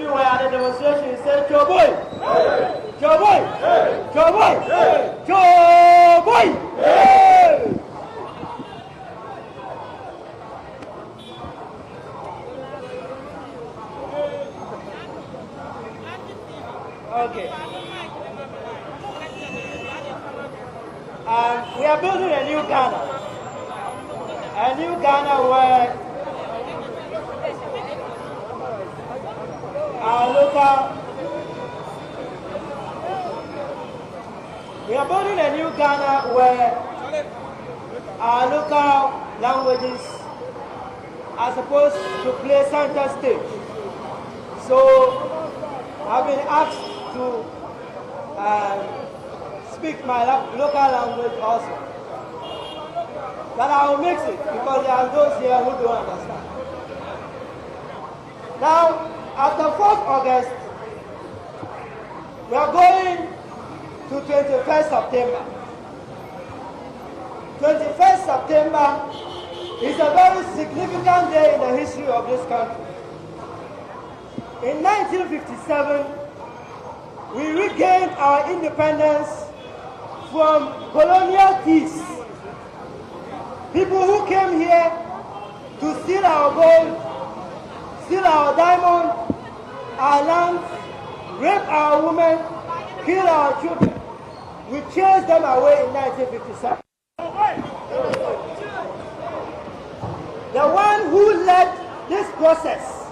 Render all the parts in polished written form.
you were at the demonstration, you said, Joe Boy! Joe Boy! Joe Boy! Joe Boy! Okay. We are building a new Ghana. A new Ghana where we are building a new Ghana where our local languages are supposed to play center stage. So I've been asked to speak my local language also. But I will mix it because there are those here who don't understand. Now, after 4th August, we are going to 21st September. 21st September is a very significant day in the history of this country. In 1957, we regained our independence from colonial thieves. People who came here to steal our gold, steal our diamond, our land, rape our women, kill our children. We chased them away in 1957. The one who led this process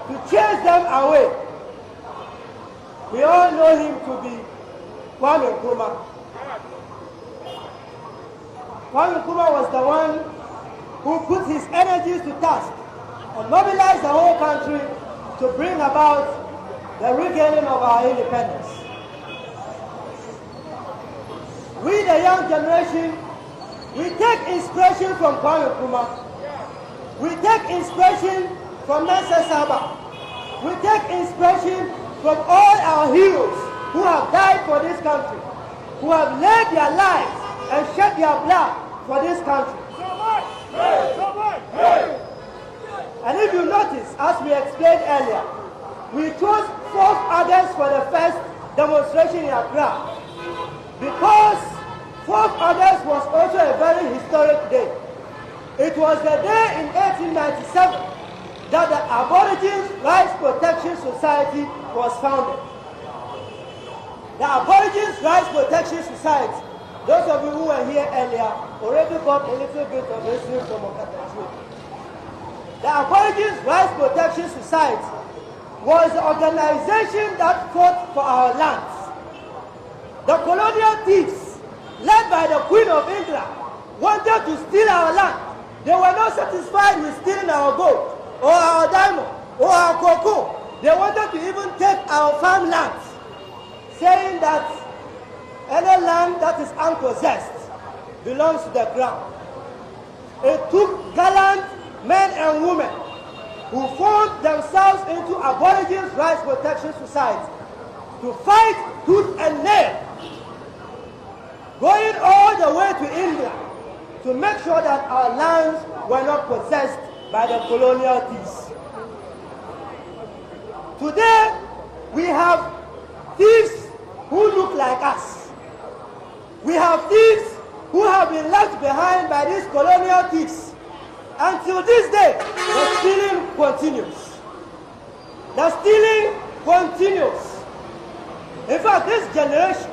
to chase them away, we all know him to be Kwame Nkrumah. Kwame Nkrumah was the one who put his energies to task and mobilized the whole country to bring about the regaining of our independence. We, the young generation, we take inspiration from Kwame Nkrumah. We take inspiration from Nelson Saba. We take inspiration from all our heroes who have died for this country, who have laid their lives and shed their blood for this country. And if you notice, as we explained earlier, we chose 4th August for the first demonstration in Accra because 4th August was also a very historic day. It was the day in 1897 that the Aborigines Rights Protection Society was founded. The Aborigines Rights Protection Society, those of you who were here earlier already got a little bit of history from Okatachi. The Aborigines Rights Protection Society was the organization that fought for our lands. The colonial thieves, led by the Queen of England, wanted to steal our land. They were not satisfied with stealing our gold, or our diamond, or our cocoa. They wanted to even take our farmlands, saying that any land that is unpossessed belongs to the crown. It took gallant men and women who formed themselves into Aborigines Rights Protection Society to fight tooth and nail, going all the way to India to make sure that our lands were not possessed by the colonial thieves. Today, we have thieves who look like us. We have thieves who have been left behind by these colonial thieves. Until this day, the stealing continues. The stealing continues. In fact, this generation,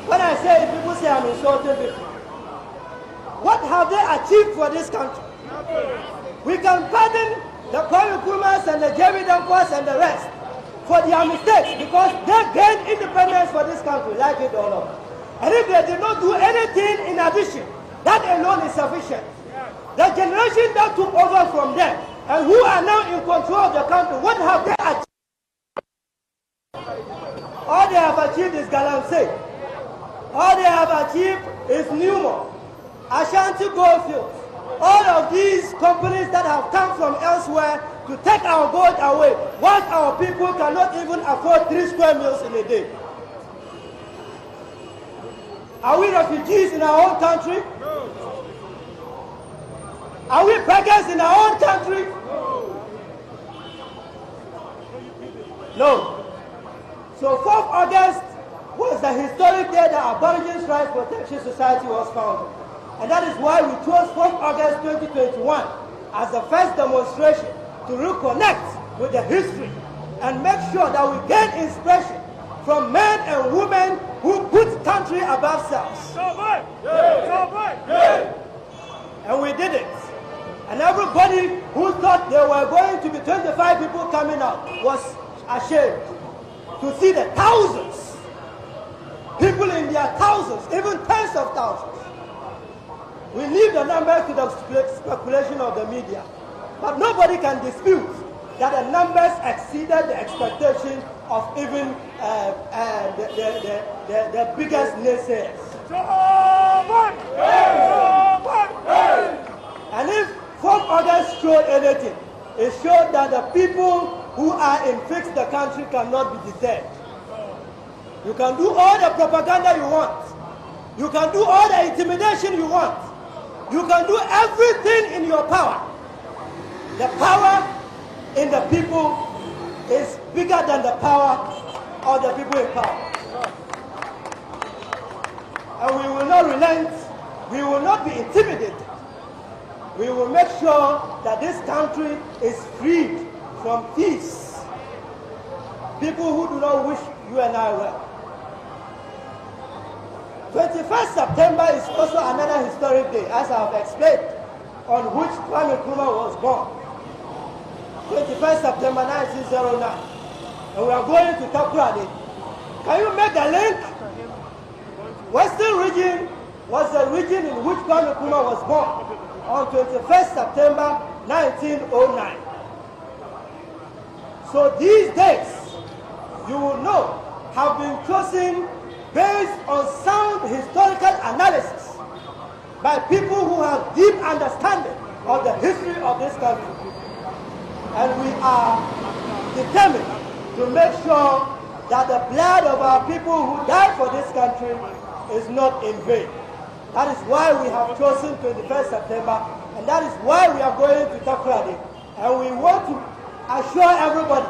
when I say people say I'm insulting people, what have they achieved for this country? We can pardon the Kwame Nkrumahs and the Jerry Dankwas and the rest for their mistakes because they gained independence for this country, like it or not. And if they did not do anything in addition, that alone is sufficient. The generation that took over from them and who are now in control of the country, what have they achieved? All they have achieved is Galamsey. All they have achieved is Newmont, Ashanti Goldfields. All of these companies that have come from elsewhere to take our gold away, whilst our people cannot even afford 3 square meals in a day. Are we refugees in our own country? No. Are we beggars in our own country? No. No. So 4th August was the historic day that Aborigines Rights Protection Society was founded. And that is why we chose 4th August 2021 as the first demonstration to reconnect with the history and make sure that we gain inspiration from men and women who put country above selves. And we did it. And everybody who thought there were going to be 25 people coming out was ashamed to see the thousands, people in their thousands, even tens of thousands. We leave the numbers to the speculation of the media. But nobody can dispute that the numbers exceeded the expectation of even the biggest naysayers. And if 4th August showed anything, it showed that the people who are in fix the country cannot be deterred. You can do all the propaganda you want. You can do all the intimidation you want. You can do everything in your power. The power in the people is bigger than the power of the people in power. And we will not relent. We will not be intimidated. We will make sure that this country is freed from thieves, people who do not wish you and I well. 21st September is also another historic day, as I have explained, on which Kwame Nkrumah was born. 21st September 1909. And we are going to Takoradi. Can you make the link? Western region was the region in which Kwame Nkrumah was born on 21st September 1909. So these dates, you will know, have been chosen based on sound historical analysis by people who have deep understanding of the history of this country. And we are determined to make sure that the blood of our people who died for this country is not in vain. That is why we have chosen 21st September, and that is why we are going to Takoradi. And we want to assure everybody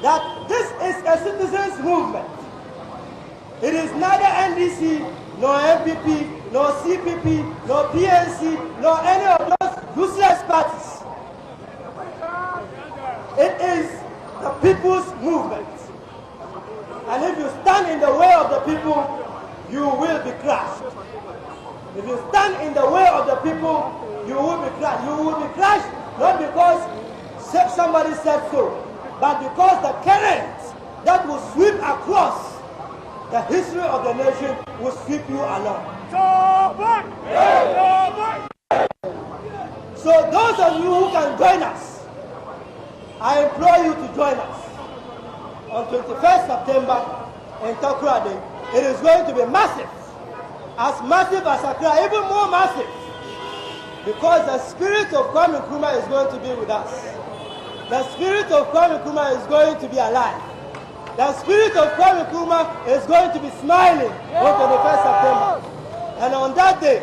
that this is a citizens' movement. It is neither NDC, nor MPP, nor CPP, nor PNC, nor any of those useless parties. It is the people's movement. And if you stand in the way of the people, you will be crushed. If you stand in the way of the people, you will be crushed. You will be crushed not because somebody said so, but because the current that will sweep across the history of the nation will sweep you along. So those of you who can join us, I implore you to join us on 21st September in Takoradi. It is going to be massive as Accra, even more massive, because the spirit of Kwame Nkrumah is going to be with us. The spirit of Kwame Nkrumah is going to be alive. The spirit of Kwame Nkrumah is going to be smiling on 21st September. And on that day,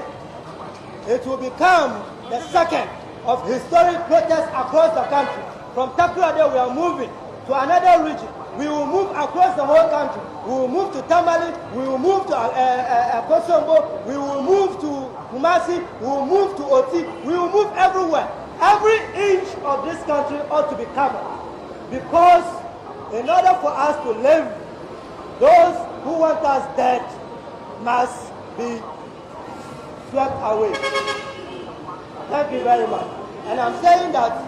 it will become the second of historic protests across the country. From Takoradi, we are moving to another region. We will move across the whole country. We will move to Tamale, we will move to Kosombo, we will move to Kumasi, we will move to Oti, we will move everywhere. Every inch of this country ought to be covered. Because in order for us to live, those who want us dead must be swept away. Thank you very much. And I'm saying that,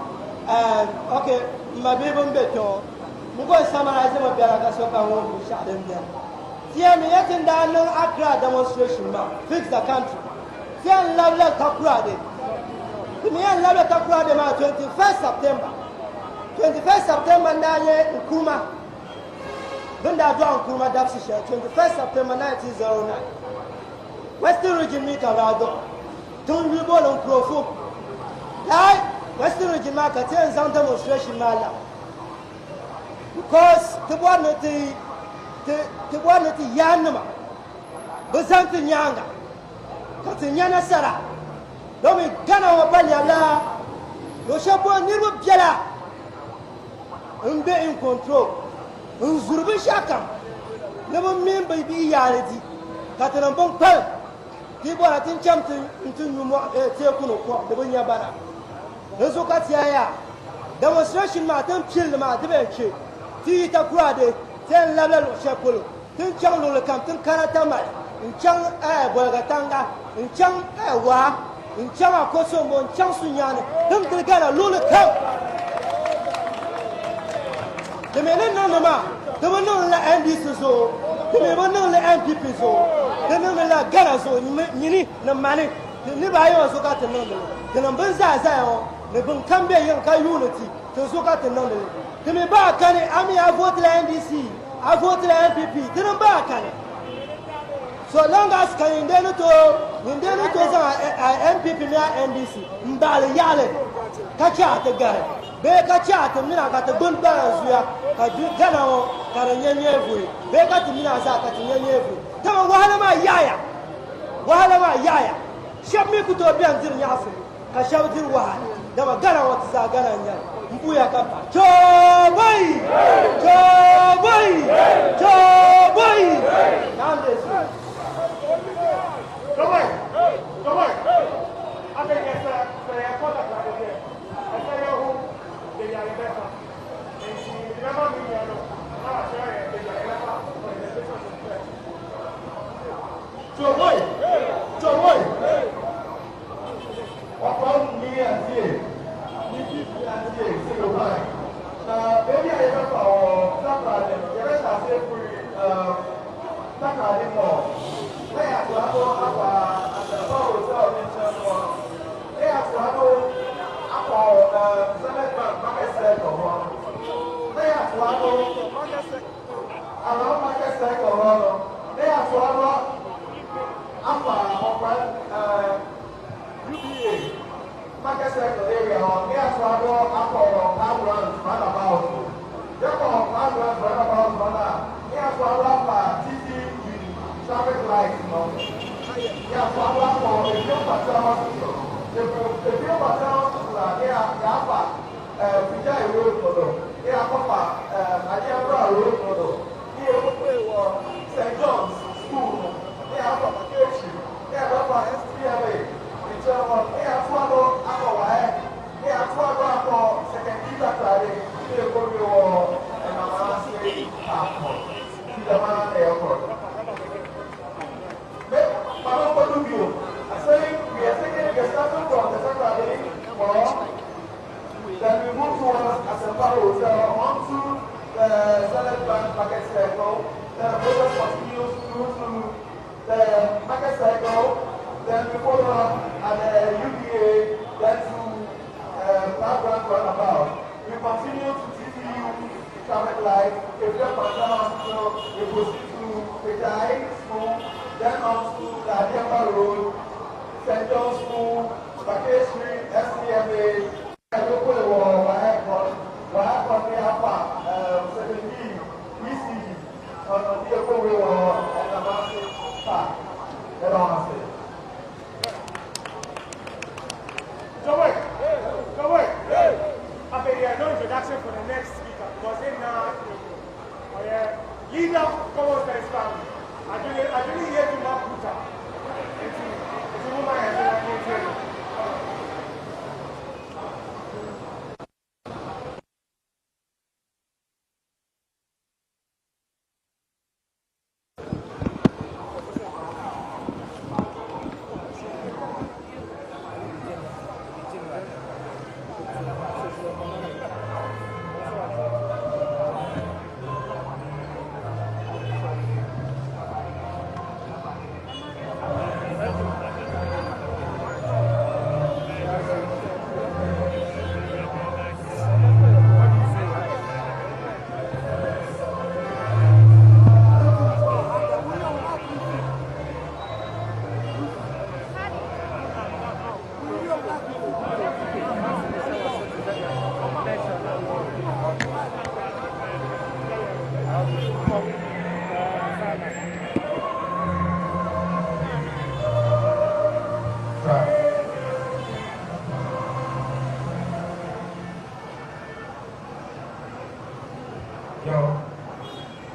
okay, my baby better. I'm going to summarize my Biaraka I want to shut them down. Here, me yet in the Accra demonstration, fix the country. Here, love Takoradi. Me and love Takoradi, 21st September. 21st September, Nanye Nkrumah. Bunda John Nkrumah Dapsisha, 21st September 1909. Western region meet Arado. Don't we go on Crofo? Like Western region market, and some demonstration, Mala. Because the one at the Yanama, but something younger. Katinyana Sara. No, we gana wapanya no shapo niru biala. Umbe in control. Nzurbi shakam. Never mean baby yarity. Catan Bong Pel. People are in champion into Tiakuno, the Bunya Bana. Rezokatia. Demonstration Martin killed the Martin. Tita Grade, 10 level of Chapel. Tin Chang Lula Campton Karatama. In Chang Bogatanga. In Chang Wa. In Chang Kosomo. In Chang Sunyana. Them together Lula Camp. The men no ma. The one no la NDC so. The men no la MPP so. The men la Gala so. Nini no money. The Nibayo so got the number. The numbers are there. The Bunkambia Yanka unity. The so got the number. The me back can I vote the NDC. I vote the MPP. The number can so long as can then to MPP na NDC. Mbali yale. Kacha the guy. Beka chat mina kata bunda zuya kajana o karanyenyevu beka timina za katinyenyevu tama wahala ma yaya shabmi kutobia nziri nyafu kashabdir wahala dama gana watu za gana nya mbuya kapa chobai namde chobai ate yesa ya kota kwa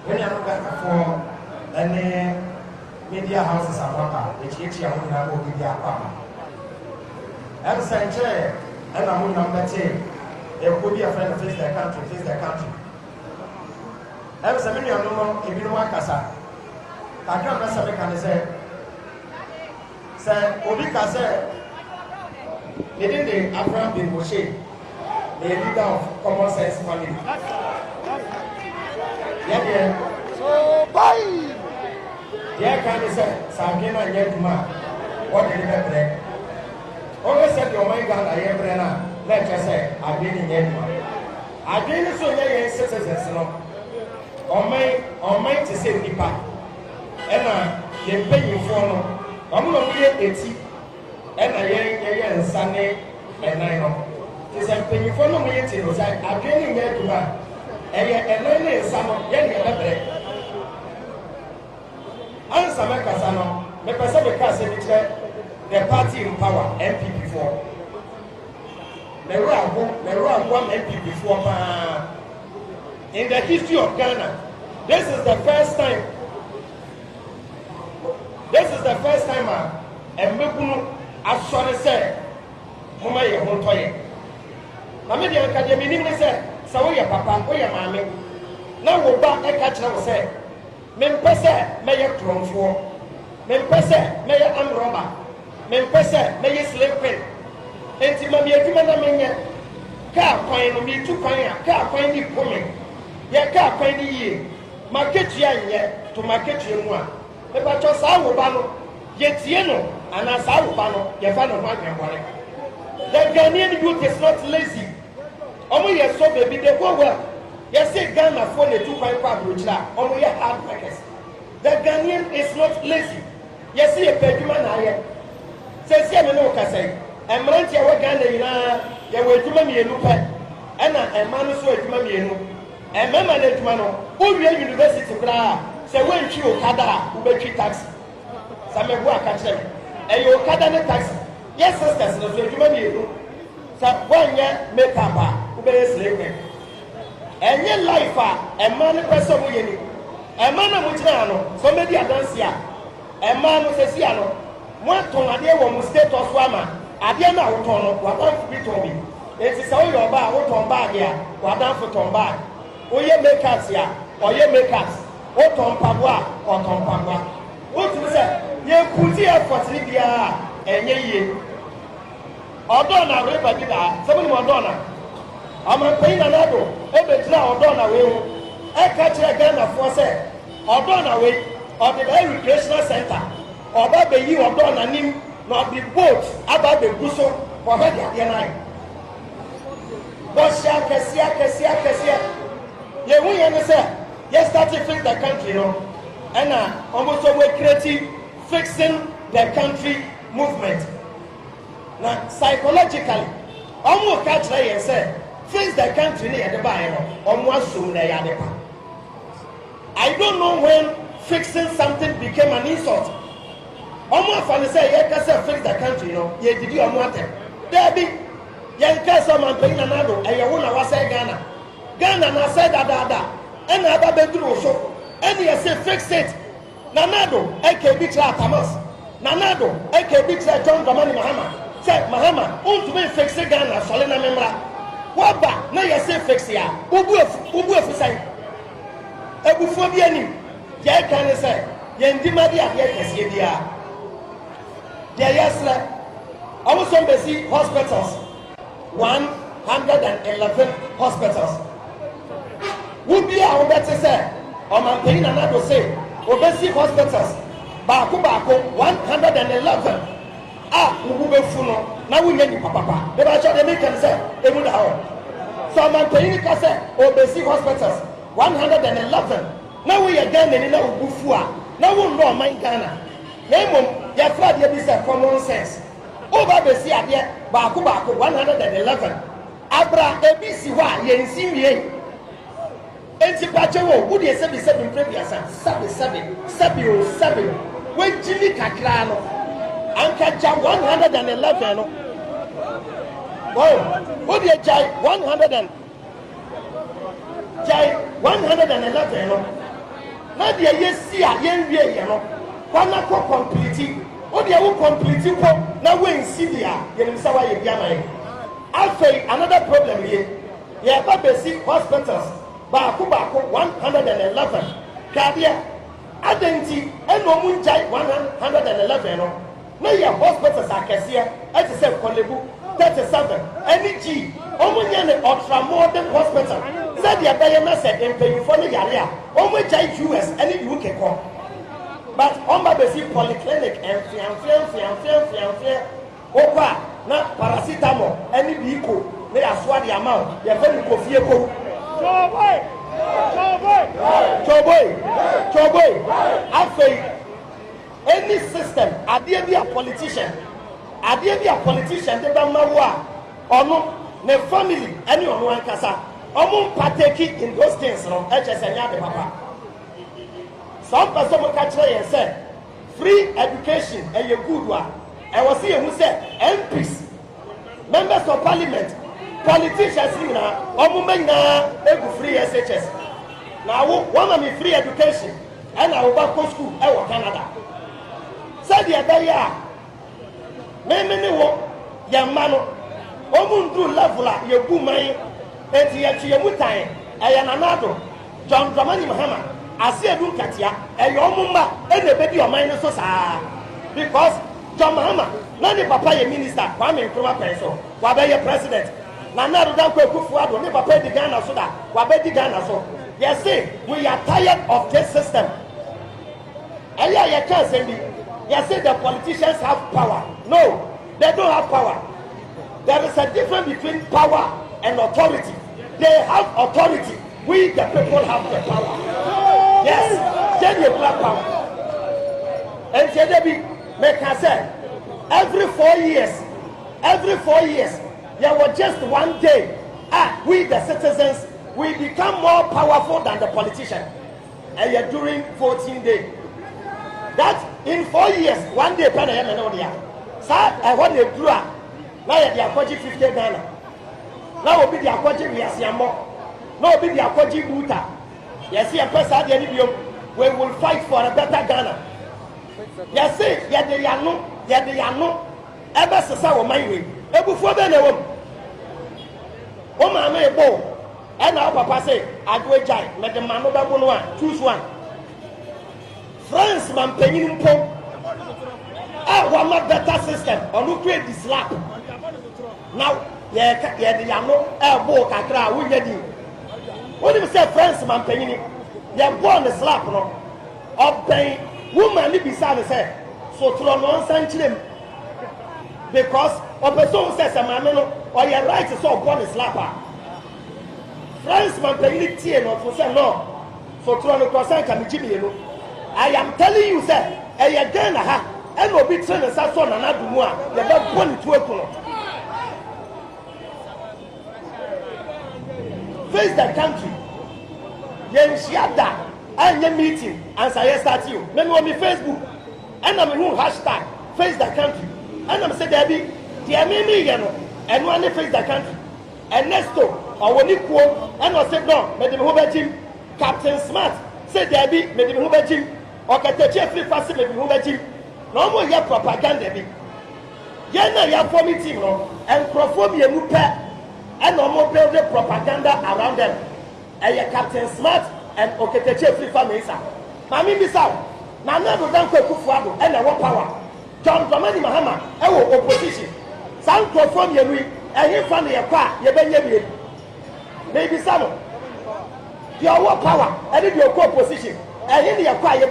when you look at for any media houses and water, which each year we have media farm. And Sanchez, and I'm number 10. There could be a friend of face their country. Ever so many of them, if you know what Casa, I can't remember can say, Obi Casa, they didn't the Abraham bin Moshe, the leader of common sense family. Yeah. So, bye. Yeah, can you say, Sagina and Yetuma, what did you have? Always said your mind gun, I am Brenna. Let's just say, I've been in Yetuma. I've been so young citizens, no. On my to say, Nipa, and you pay you for no. I'm not here 80, and I am Sunday and 9. It's a penny for no way to say, I've been in Yetuma, and I am some young. Answer my Casano, the Pacific the party in power, MPP for. The round one MPP for. In the history of Ghana, this is the first time. And Mekunu actually said, Mama, you're home toy. Namedian Academy said, so your papa, or your mammy. Now we'll back a catch now say. Mempese mayor Trumfo, Mempese mayor Amroba, Mempese mayor Slave Queen, and Timamia Timana car coin me 2 coin, car coin the woman, ya car coin the year, market yet to market you one. The Pacho Sawubano, yet Yeno, and as Sawubano, your father might be one. The Ghanaian youth is not lazy. Only a so baby, they go well. Yes, Ghana for the 2.5 Rujla, only a hard workers. The Ghanaian is not lazy. Yes, a Pejuman I says, Yamanoka say, and Marantia wa Ghana, you were to me and Lupa, and a man so to me and Mamma Netmano, who real university to Gra, say, when you Kada, who bet you tax. Some of work at them, and you Kada tax. Yes, sisters, no to me. So 1 year make up, who bears slave. And your life, a man person winning. A man of Mutrano, somebody a dancia, a man of Cesiano, one ton a dear woman state of Swama, a dear now ton, what I'm to be. It is all your bar, what on bag here, what down for ton bag. O ye make us here, or ye make us, what on Pagua, or ton Pagua. What to say? Ye put here for Libya, and ye. Ordona, Rebadida, somebody Madonna. I'm a pain another. Every now or done away. I catch a gun for say, or done away, or the recreational center, or that the you or done and him, not the boat about the Guso for her the night. But Cassia, ye we understand. Yes, start to fix the country, no? And almost always creating fixing the country movement. Now, psychologically, almost catch like and say. Fix the country near the Bible, almost soon they are the I don't know when fixing something became an insult. Almost when they say, you can fix the country, you know, you did you want it. There be young person and paying another, and you want to say Ghana. Ghana, I said that, and I have been through so, and you say fix it. Nanado, AKB Thomas, Nanado, AKB John Dramani Mahama, said Mahama, to be fixing Ghana, Solena Memra. Waba na yɛ sɛ fix ya obu afu sai ebufo bi ani yɛ kan sɛ yɛ ndima bi a yɛ kɛseɛ bia deɛ yɛsrɛ ɔmo sɔn bɛsi hospitals 111 hospitals wubi a wɔbɛte sɛ ɔmanpanyin nana do se obɛsi hospitals baako 111 a wubu bɛfu no na wo nyɛ nipa papa de ba de make say emu da ho so man pay ka say obesi hospitals 111 na wo yɛ Ghana ni na wo bufu a na wo ndo man Ghana na emom ya fra de bi say common sense o ba besi ade baako 111 abra ebisi ho a yɛ nsi wie enti pache wo wo de se bi previous sabi wo jimi kakra no ankaja 111 no wow wo de jai 111 no na de yesi a yen wie ye no kwana ko complete o de wo complete ko na we nsi dia yen msa wa ye bia na ye afei another problem here ye ba basic hospitals ba ko 111 kadia adenti eno mu njai 111 no na ye hospitals akese ati se kolebu 37 NG omunye ne ultra modern hospital said the abaye na said empayifo ne yare a omu jai US any UK ko but on ba basic polyclinic and fian okwa na paracetamol any biko na yaso the amount ye fa ni kofie ko choboy afei any system adie bi a politician de ba mawo a ono ne family any ono ankasa omo partake in those things no nya de papa some person mo ka kire yen say free education e good wa e was say hu say MPs members of parliament politicians na omo menya egu free SHS na wo one me free education and I go back to school e wo Canada say the day me wo yamma no omundu level a yebu man enti ye mutan eya nanado John Dramani Mahama ase edu nkatia eya omumba ene bedi oman no so saa because John Mahama na ni papa ye minister Kwame Nkrumah penso wa be ye president na nado dan ko Akufo-Addo ni papa di Ghana so da wa be di Ghana so yes say we are tired of this system eya ye can say bi yes say the politicians have power. No, they don't have power. There is a difference between power and authority. They have authority. We the people have the power. Yes, they have power. And Debbie, make us say every 4 years, there was just one day. We the citizens, we become more powerful than the politician. And yet during 14 days. That in 4 years, one day, Pana Yamanodia. Sir, I want a draw. Now the Akwaji 50 Ghana. Now will be the Akwaji Riasiamo. Now will be the Akwaji Buta. Yes, see a person we will fight for a better Ghana. Yes, see, yet the Yano, ever Sasa my way. Ebu for the name. Oh, my may bo. And now Papa say, I go a giant, make the man one, choose one. France man penyin mpo one better system on who create this slap now ye the yano bo kakra wo ye di what do you say France man penyin ye born the slap no oben woman ni bisa ne say so tro no nsan kirem because opeson say say man no or ye right so born the slap France man penyin tie no for say no so tro no cross kan jimi no I am telling you, sir, again, and will be trained as a son and not more. You have born to a color. Face the country. Yen Shiada, and your meeting, as I start you. Then on me Facebook, and I'm who hashtag face the country. And I'm saying, Debbie, dear me, and one face the country. And next door, or when you quote, and I said, no, Madam Hubert Captain Smart said, Debbie, Madam Hubert okay, the chief fast maybe who let him. No more your propaganda be. Yana ya forming team no and prophobia mupe and no more build the propaganda around them. And your Captain Smart and okay, the chief family. Mami Bisa, Nana do dan Akufo-Addo and the one power. John Dramani Mahama, opposition. Some prophobia we and him from the car, you be maybe some. Your power and your opposition. And in your quiet,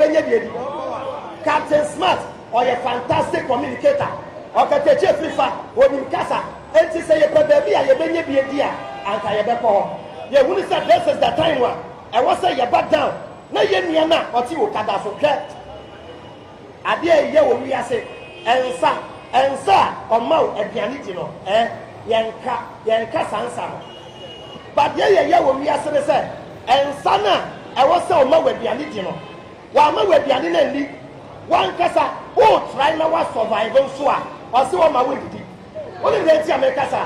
Captain Smart or a fantastic communicator or Kateche Frifa or in Casa, and to say a baby, I have been a dear, and I have a you wouldn't say this is the time one. I was say you back down. No, you're not, or you cut off from that. I dare you when we are saying, and sir, or mouth at Pianitino, Yanka Sansa. But yeah, when we are saying, and Sana. I was so much with the Anitino. While my with the Anini, one casa, oh, try now was survival, so I saw my way to it. Only the Americasa,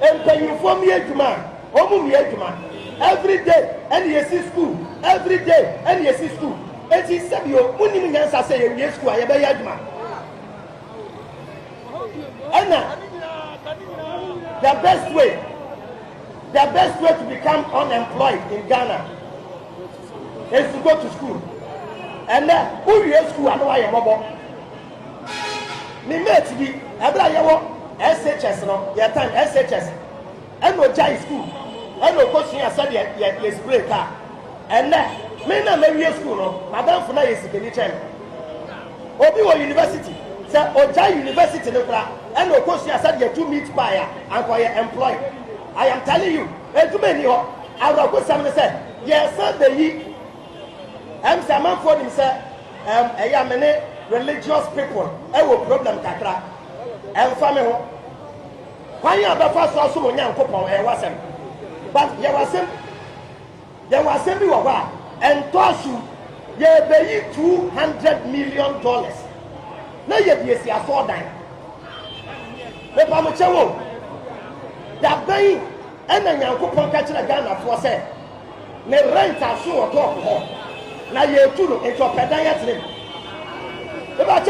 and pay you for me, man, or me, man. Every day, and you see school, every day, and you see school. eti sebio munim nyansa say ye school aye be yaduma ena the best way to become unemployed in Ghana is to go to school. And then who you school and why you mobile? Me mate be ebra yewo SHS no your time SHS and no jai school and no coaching aside your spray car and then me na me school no madam for na yes keni chen obi wo university say oja university no kra and no coaching aside your 2 meat buyer and for your employed. I am telling you too many ho I will go some say yes sir the yi say man for him say eya many religious people will problem kakra family ho kwan ya ba fa so mo nyankopon wasem but there was some bi wo ba and tosu ye be $200 million na ye bi esi aso dan me pa mo chewo da ban and nyankopon ka kire Ghana for say me rent aso wo talk ho na ye tunu into pedan yetre about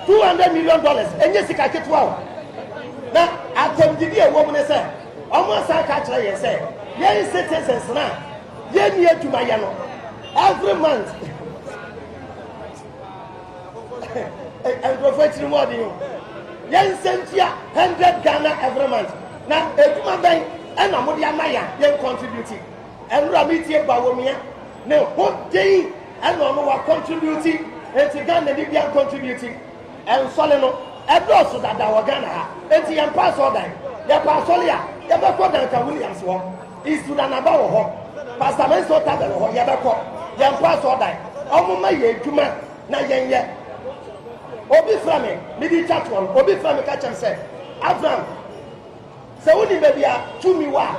$200 million and yes ka ketwa na atemdidi e wo mu ne say omo san ka kire ye say ye citizens na ye ni aduma ye no every month and professional more than you ye sentia 100 Ghana every month na aduma ban and amodi amaya ye contributing and ramiti ba wo mia na ho dey and no wa contributing enti Ghana ni bia contributing and sole no edo that wa Ghana ha enti yam pass all that ya pass all ya be ko dan ka Williams wo is to na ba wo ho pastor Menso ta be ho ya be ko yam pass all that omo ma ye adwuma na yenye obi fra me di chat one obi fra me ka chem say Abraham se woni be bia tumi wa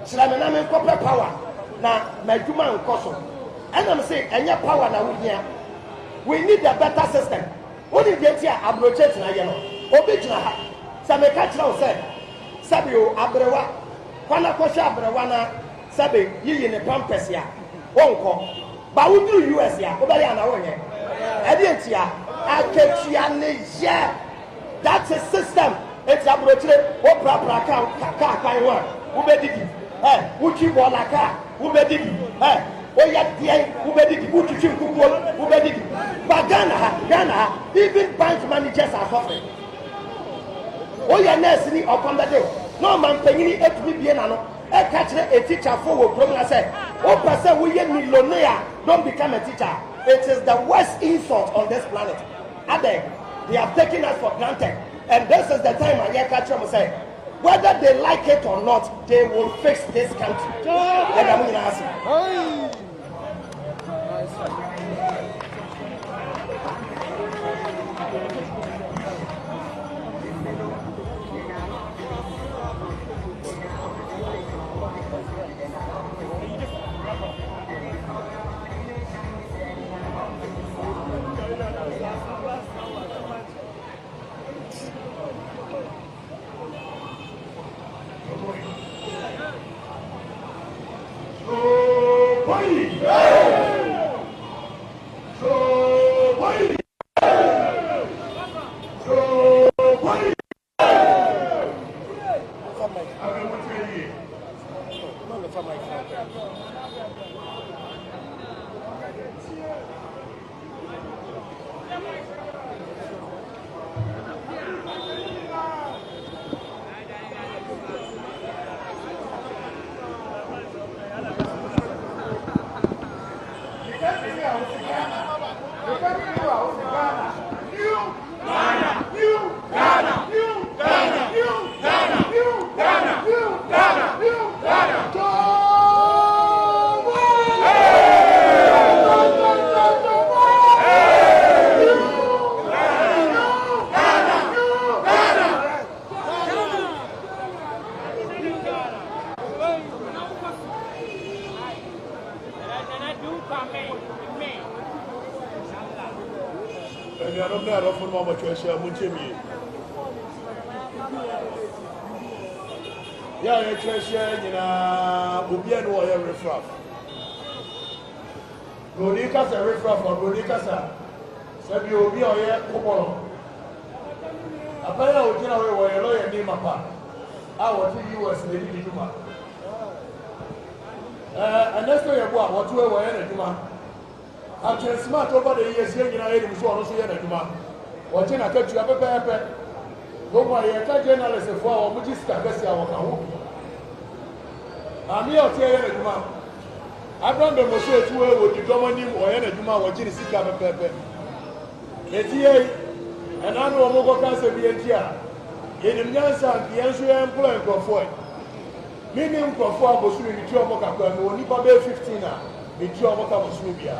sira me na me ko power na madwuma nkoso and I'm saying enya power na we here we need a better system. What is the idea abrochate na ye no obi gina ha sa me ka kira o say sabi o abrewa kwana ko sha abrewa na sabi yiyi ne pampers ya wonko ba wo du US ya o bari ana wonye e di entia aketua ne ye that's a system it's abrochire o pra ka kan wa wo be didi wo chi bola ka wo be didi oh yeah, who be the good to chill, who be the but Ghana, even bank managers are suffering. Oh yeah, nurse upon the day. No man paying it to be no. I catch a teacher for program. I say, oh person, we get millionaire, don't become a teacher. It is the worst insult on this planet. They have taken us for granted, and this is the time I hear catch them say, whether they like it or not, they will fix this country. And I'm going to ask you. Brody Kasa refra for Brody Kasa. Sabi obi oye kokoro. Apaya ojina we wo lawyer ni mapa. A wo ti US na di duma. Anesto ye bo a wo to we wo ye na duma. After smart over the years ye nyina ye ni so ono so ye na duma. Wo ti na ka tu apepepe. Go ye ka journalist fo a wo mu ji sta gasi a wo ka ho. Ami o ti ye na duma. Abraham be Moshe tu we wo di domo ni wo ye na duma wo ji ni sika apepepe. Etiye enanu omo go kan se bi entia. Yenim nyansa yenso ye employ nkofo. Mini nkofo abosuru ni ti omo kakwa mi oni ba be 15 a mi ti omo ka bosuru bia.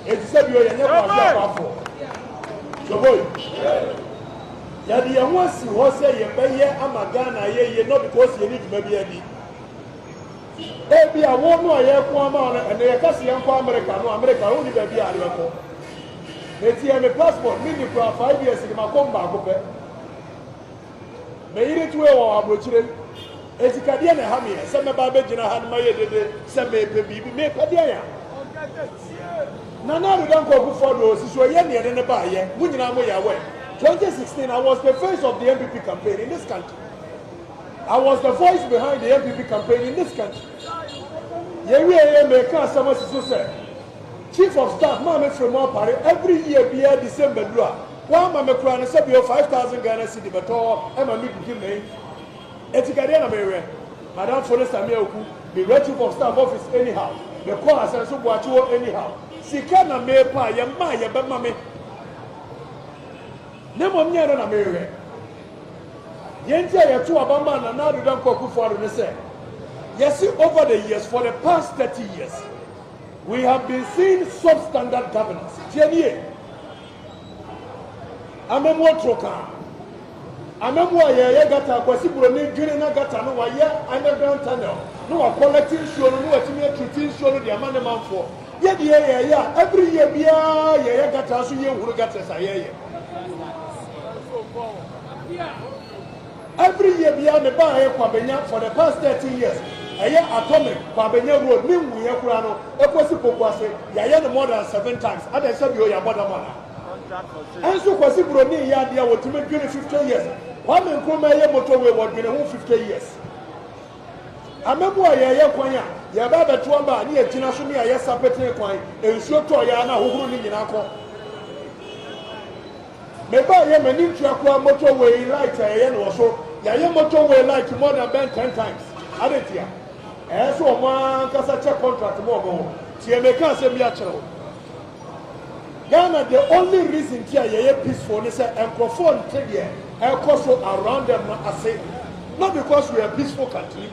Eti se bi o ye nya kwa afọ. Joboy. Ya di ye ho si ho se ye beye amaga na ye no because ye ni djuma bia bi. Ebi a wo no ye ko ama na ye kasi ye ko America no America wo ni ba bia are ko. Eti ye me passport mini for 5 years ni makomba akope. Me yire tuwe wa abrochire. Eti kadie na ha me se me ba be gina ha ma ye dede se me pe bibi me kadie ya. Na do dan ko ku fodo so ye ne ne ba ye. Mu nyina mo ya we. 2016 I was the face of the MPP campaign in this country. I was the voice behind the MPP campaign in this country. Ye we me ka sama so say Chief of Staff, Mama Fremont Party, every year, be a December. One Mamma Crown, 5,000 Ghana City, but all, and my meeting name. Etikadiana Mary, Madame Forrest Amioku, the Chief of Staff office anyhow. The call us and so watch you anyhow. Sikana Mepa, Yamaya, Bamame. Nemo Miana Mary. Yentia Yatu Abama, and now you don't cook for the say. Yes, over the years, for the past 30 years. We have been seeing substandard governance. Tienier. Amemo troka. Amemo ye gata kwasi buroni dwene na gata no wa ye underground tunnel. No wa collecting show no wa timi treating show no de amane manfo. Ye de ye every year bia ye gata so ye huru gata sa ye. Every year bia me ba ye kwa benya for the past 30 years. Eye atomic Babenya road mi wu ye kura no ekosi pokwase ya ye no more than 7 times ada se bi o ya boda mana enso kwasi broni ya dia wotime 50 years kwa me nkoma ye motorway wo dwene ho 50 years amebu ye kwanya ya ba beto amba ni etina so ni ya sapete kwan ensuo to ya na hohuru ni nyina ko me ba ye mani ntua kwa motorway light ye no so ya ye motorway light more than 10 times adetia so man kasa check contract mo go tie me kan se bi a kire Ghana the only reason here ye peaceful is encophone trade here so around them not because we are a peaceful country.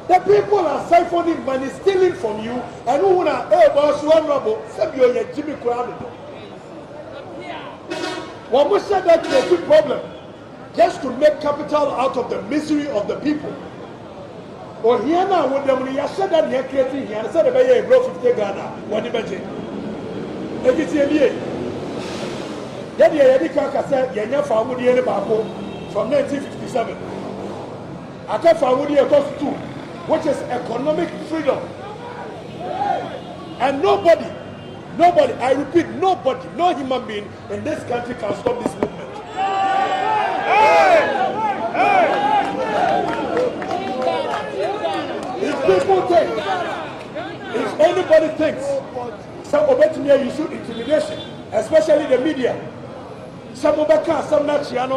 The people are siphoning money, stealing from you, and who wanna boss one rubble send you your Jimmy Crowd. One must say that is a big problem just to make capital out of the misery of the people. Or here now, with them, you said that you're creating here, and said about a growth 50 Ghana, what do you mention? If it's a year, then you had the said, you're not found with the Bako from 1957. I can't find with the cost too, which is economic freedom. And nobody, I repeat, nobody, no human being in this country can stop this movement. If people think, if anybody thinks, some of it you should intimidation, especially the media. Some of it can, some not, some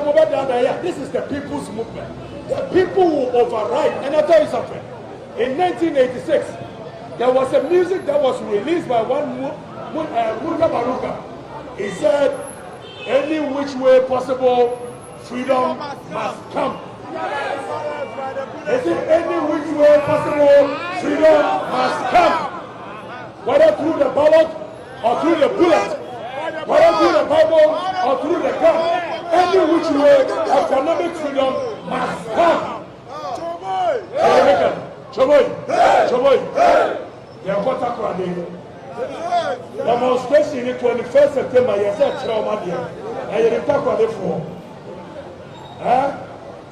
of it, this is the people's movement. The people will override. And I'll tell you something. In 1986, there was a music that was released by one Murga Baruka. He said, any which way possible, freedom must come. He said, any which way possible, freedom must come. Whether through the ballot or through the bullet, whether through the Bible or through the gun, any which way economic freedom must come. Demonstration in 21st September, yes, that's trauma. I didn't talk about it for.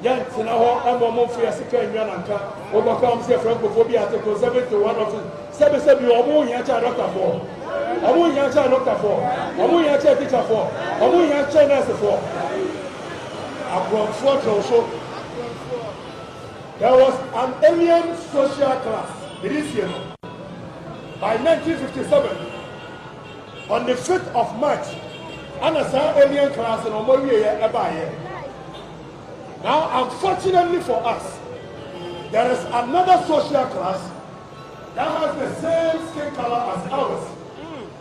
Yan Sinaho and Momofia Sika and Yanaka, overcomes the Francophobia Article 71 of 77 or more Yacha Doctor for. Amu Yacha Doctor for. Amu Yacha Teacher for. Amu Yacha Nurse for. Upon 4 also. There was an alien social class, by 1957, on the 5th of March, and a alien class in Omoye Ebaye. Now, unfortunately for us, there is another social class that has the same skin color as ours,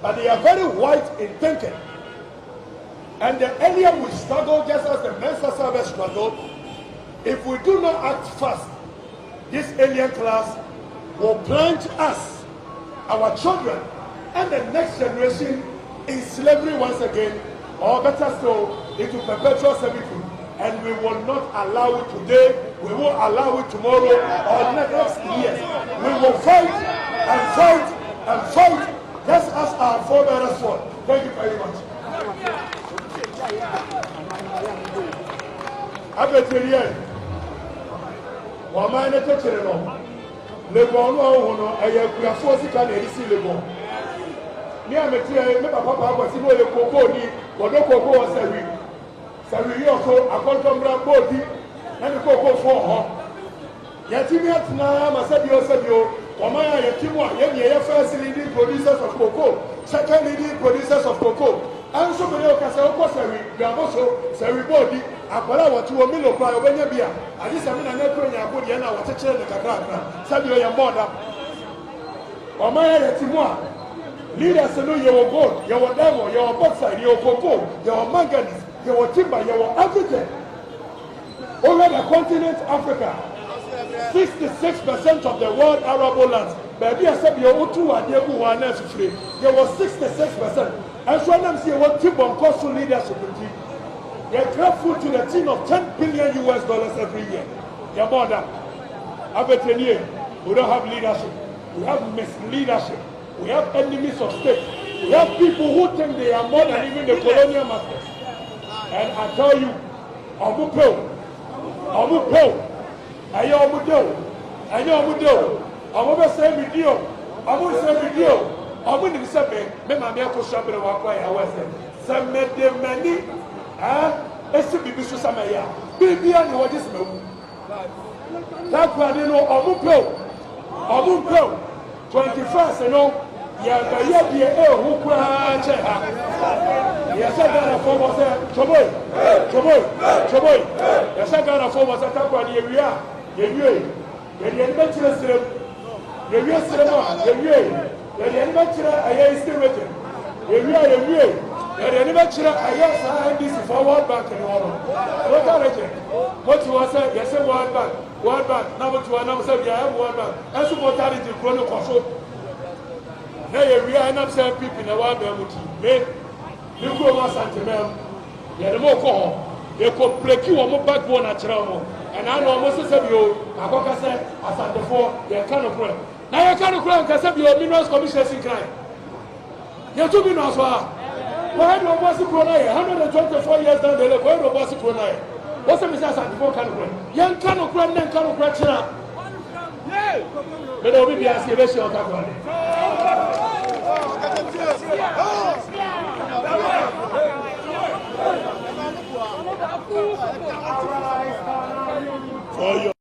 but they are very white in thinking. And the alien will struggle just as the Mensa service struggled. If we do not act fast, this alien class will plunge us, our children, and the next generation in slavery once again, or better still, into perpetual servitude. And we will not allow it today, we will allow it tomorrow, or next year. We will fight and fight and fight, just as our forebears fought. Thank you very much. Abetiriye, wama ene tekere no, lebon no hono eye kuafo sika na erisi lebon. Ni ametie me papa akwasi no le koko ni, wodo koko o sawi. Sawi yo so akontombra bodi, na ni koko fo ho. Yatimi atna masabio, wama ya yatimu ye first leading producers of cocoa, second leading producers of cocoa. And so many of us are also very body. Akwala watu wo milo kwa obenya bia adisa mi na nekro nya abodi na watechire ne kakra sabi o ya moda omaya yetimu a leaders no ye wo gold ye wo diamond ye wo bauxite ye wo cocoa ye wo manganese ye wo timber ye wo everything over the continent Africa. 66% of the world arable lands baby asabi o tu ade gu wa na fifire ye wo 66%. And so I'm saying what Tibon cost leadership. They're grateful to the tune of $10 billion every year. Your mother, we don't have leadership. We have misleadership. We have enemies of state. We have people who think they are more than even the colonial masters. And I tell you, Omupeo, Omu ni sebe me ma me ko shabere wa kwa ya wese seme de mani esi bibi so sama ya bibia ni wodi seme wu ta kwa ni no omu pe 21st no ya ga ya bi hu kwa che ha ya sa ga na fo mo se choboy ya sa ga na fo mo se ta kwa ni ewia ye ni be chire sire ye wi sire mo ye wi the manufacturer I still waiting. The manufacturer I this for World Bank in order. What are they? What you want to say? Yes, World Bank. Now what you want to say? Yeah, World Bank. That's what I did to Chrono Control. Now we are not saying people in the World Bank. You go on Santimel. Yeah, the more call. They could break you on my backbone at Ramo. And I know most of you, I got to say, as at the four, they kind of pray. Now you can't cry because of your minerals commission in crime. You two minerals are. Why do you want to cry? 124 years down the lane, why do you want to cry? What's the message at the four kind of cry? Young kind of cry, then kind of cry. But there will be a situation of that one. For your